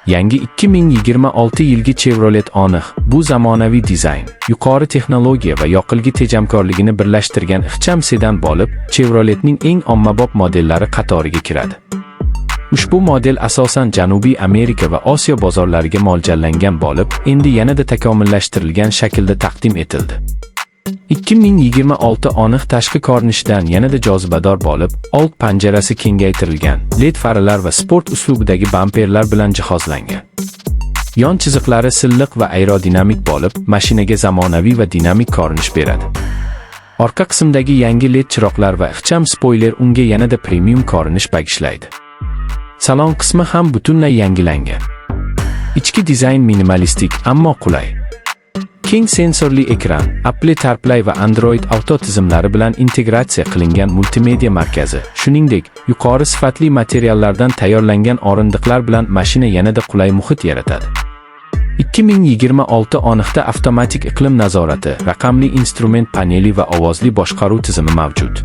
Yangi 2026 yilgi Chevrolet Onix bu zamonaviy dizayn, yuqori texnologiya va yoqilg'i tejamkorligini birlashtirgan ixcham sedan bo'lib, Chevroletning eng ommabop modellari qatoriga kiradi. Ushbu model asosan Janubiy Amerika va Osiyo bozorlariga mo'ljallangan bo'lib, endi yanada takomillashtirilgan shaklda taqdim etildi. 2026 Onix tashqi ko'rinishidan yanada jozibador bo'lib, old panjarasi kengaytirilgan, LED faralar va sport uslubidagi bamperlar bilan jihozlangan. Yon chiziqlari silliq va aerodinamik bo'lib, mashinaga zamonaviy va dinamik ko'rinish beradi. Orqa qismdagi yangi LED chiroqlar va ixcham spoiler unga yanada premium ko'rinish bagishlaydi. Salon qismi ham butunlay yangilangan. Ichki dizayn minimalistik, ammo qulay. Keng sensorli ekran, Apple CarPlay va Android Auto tizimlari bilan integratsiya qilingan multimedia markazi, shuningdek, yuqori sifatli materiallardan tayyorlangan o'rindiqlar bilan mashina yanada qulay muhit yaratadi. 2026 Onixda avtomatik iqlim nazorati, raqamli instrument paneli va ovozli boshqaruv tizimi mavjud.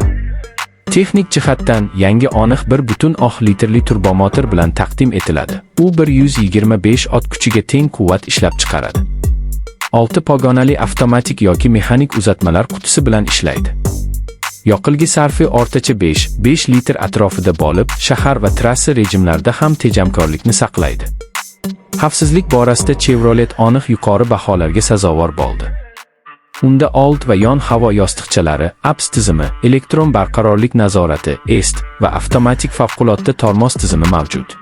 Texnik jihatdan yangi Onix 1.6 litrli turbomotor bilan taqdim etiladi. U 125 ot kuchiga teng quvvat ishlab chiqaradi. 6 pogonali avtomatik yoki mexanik uzatmalar qutisi bilan ishlaydi. Yoqilg'i sarfi o'rtacha 5 litr atrofida bo'lib, shahar va trassa rejimlarida ham tejamkorlikni saqlaydi. Xavfsizlik borasida Chevrolet Onix yuqori baholarga sazovor bo'ldi. Unda old va yon havo yostiqchalari, ABS tizimi, elektron barqarorlik nazorati, EST va avtomatik favqulodda tormoz tizimi mavjud.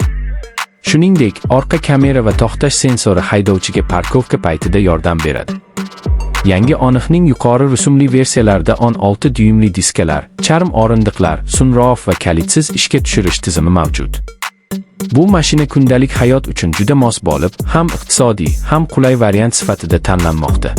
Shuningdek, orqa kamera va to'xtash sensori haydovchiga parkovka paytida yordam beradi. Yangi Onixning yuqori rusumli versiyalarida 16 dyumli diskalar, charm o'rindiqlar, sunroof va kalitsiz ishga tushirish tizimi mavjud. Bu mashina kundalik hayot uchun juda mos bo'lib, ham iqtisodiy, ham qulay variant sifatida tanlanmoqda.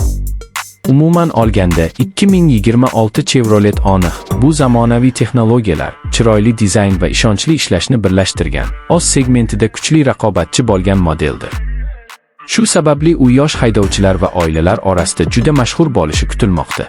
Umuman olganda, 2026 Chevrolet Onix bu zamonaviy texnologiyalar, chiroyli dizayn va ishonchli ishlashni birlashtirgan, o'z segmentida kuchli raqobatchi bo'lgan modeldir. Shu sababli u yosh haydovchilar va oilalar orasida juda mashhur bo'lishi kutilmoqda.